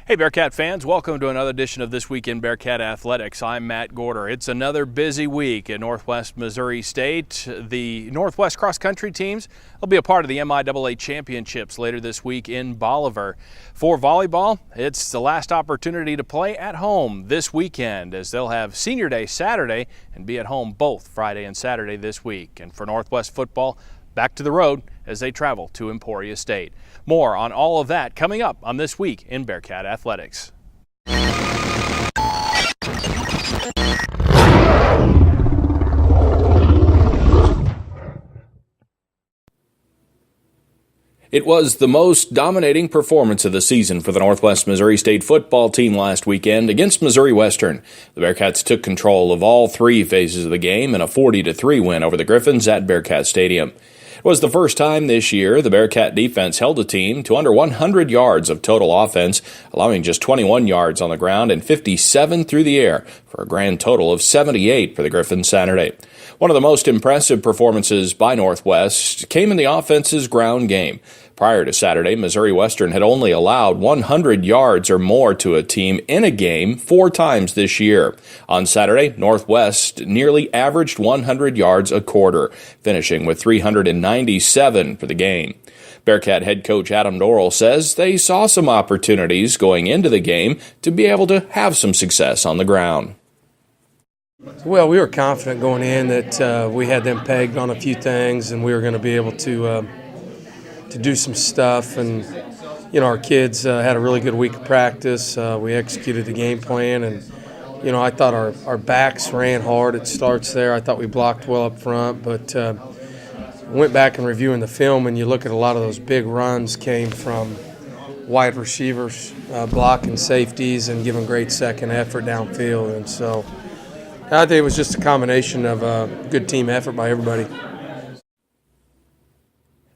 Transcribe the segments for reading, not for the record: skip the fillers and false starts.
Hey Bearcat fans, welcome to another edition of This Week in Bearcat Athletics. I'm Matt Gaarder. It's another busy week at Northwest Missouri State. The Northwest cross-country teams will be a part of the MIAA Championships later this week in Bolivar. For volleyball, it's the last opportunity to play at home this weekend, as they'll have Senior Day Saturday and be at home both Friday and Saturday this week. And for Northwest football, back to the road as they travel to Emporia State. More on all of that coming up on This Week in Bearcat Athletics. It was the most dominating performance of the season for the Northwest Missouri State football team last weekend against Missouri Western. The Bearcats took control of all three phases of the game in a 40-3 win over the Griffins at Bearcat Stadium. It was the first time this year the Bearcat defense held a team to under 100 yards of total offense, allowing just 21 yards on the ground and 57 through the air for a grand total of 78 for the Griffins Saturday. One of the most impressive performances by Northwest came in the offense's ground game. Prior to Saturday, Missouri Western had only allowed 100 yards or more to a team in a game 4 times this year. On Saturday, Northwest nearly averaged 100 yards a quarter, finishing with 397 for the game. Bearcat head coach Adam Dorrel says they saw some opportunities going into the game to be able to have some success on the ground. Well, we were confident going in that we had them pegged on a few things and we were going to be able to do some stuff. And, you know, our kids had a really good week of practice. We executed the game plan, and, you know, I thought our backs ran hard. It starts there. I thought we blocked well up front, but went back and reviewing the film, and you look at a lot of those big runs came from wide receivers blocking safeties and giving great second effort downfield. And so I think it was just a combination of a good team effort by everybody.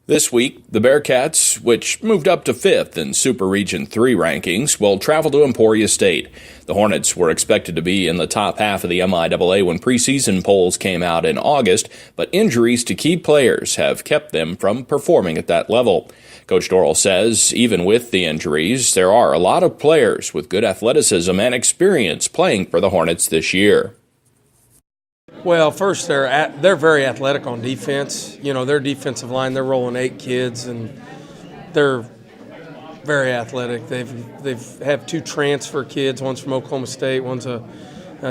This week, the Bearcats, which moved up to 5th in Super Region 3 rankings, will travel to Emporia State. The Hornets were expected to be in the top half of the MIAA when preseason polls came out in August, but injuries to key players have kept them from performing at that level. Coach Dorrel says even with the injuries, there are a lot of players with good athleticism and experience playing for the Hornets this year. Well, first, they're very athletic on defense. You know, their defensive line, they're rolling 8 kids, and they're very athletic. They've have 2 transfer kids. One's from Oklahoma State. One's a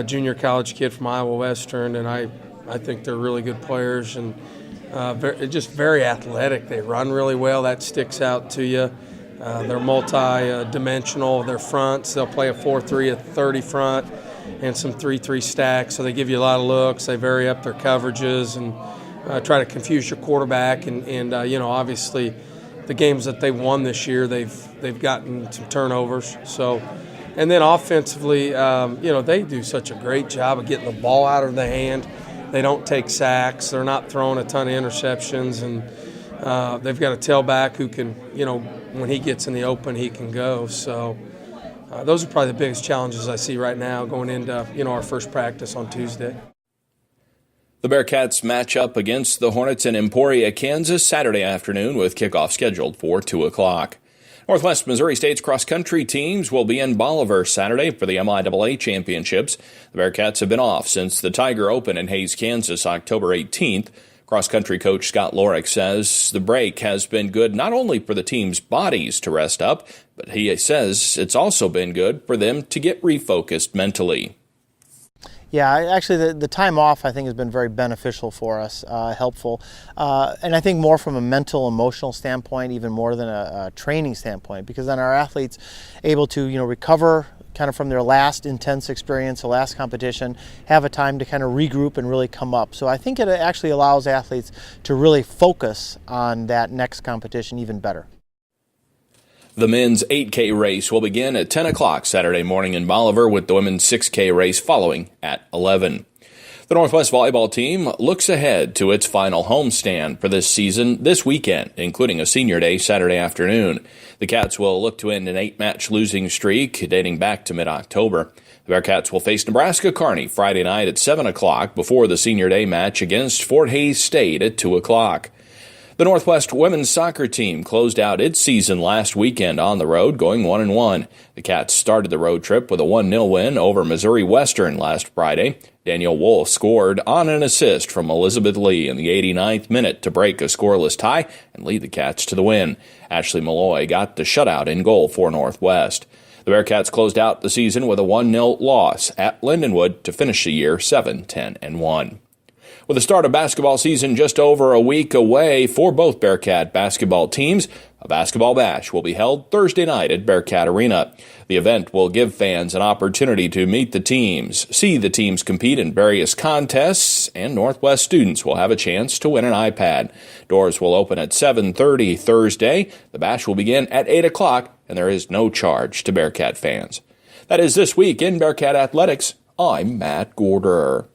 junior college kid from Iowa Western, and I think they're really good players and just very athletic. They run really well. That sticks out to you. They're multi-dimensional. Their fronts, they'll play a 4-3, a 30 front, and some 3-3 stacks, so they give you a lot of looks. They vary up their coverages and try to confuse your quarterback. And you know, obviously, the games that they've won this year, they've gotten some turnovers. So, and then offensively, you know, they do such a great job of getting the ball out of the hand. They don't take sacks. They're not throwing a ton of interceptions, and they've got a tailback who can, you know, when he gets in the open, he can go. So. Those are probably the biggest challenges I see right now going into, you know, our first practice on Tuesday. The Bearcats match up against the Hornets in Emporia, Kansas, Saturday afternoon with kickoff scheduled for 2 o'clock. Northwest Missouri State's cross-country teams will be in Bolivar Saturday for the MIAA Championships. The Bearcats have been off since the Tiger Open in Hays, Kansas, October 18th. Cross-country coach Scott Lorek says the break has been good not only for the team's bodies to rest up, but he says it's also been good for them to get refocused mentally. Yeah, actually the time off I think has been very beneficial for us, helpful, and I think more from a mental, emotional standpoint, even more than a training standpoint, because then our athletes able to, you know, recover kind of from their last intense experience, the last competition, have a time to kind of regroup and really come up. So I think it actually allows athletes to really focus on that next competition even better. The men's 8K race will begin at 10 o'clock Saturday morning in Bolivar, with the women's 6K race following at 11. The Northwest volleyball team looks ahead to its final homestand for this season this weekend, including a Senior Day Saturday afternoon. The Cats will look to end an 8-match losing streak dating back to mid-October. The Bearcats will face Nebraska Kearney Friday night at 7 o'clock before the Senior Day match against Fort Hays State at 2 o'clock. The Northwest women's soccer team closed out its season last weekend on the road, going 1-1. The Cats started the road trip with a 1-0 win over Missouri Western last Friday. Danielle Wolf scored on an assist from Elizabeth Lee in the 89th minute to break a scoreless tie and lead the Cats to the win. Ashley Malloy got the shutout in goal for Northwest. The Bearcats closed out the season with a 1-0 loss at Lindenwood to finish the year 7-10-1. With the start of basketball season just over a week away for both Bearcat basketball teams, a basketball bash will be held Thursday night at Bearcat Arena. The event will give fans an opportunity to meet the teams, see the teams compete in various contests, and Northwest students will have a chance to win an iPad. Doors will open at 7:30 Thursday. The bash will begin at 8 o'clock, and there is no charge to Bearcat fans. That is This Week in Bearcat Athletics. I'm Matt Gaarder.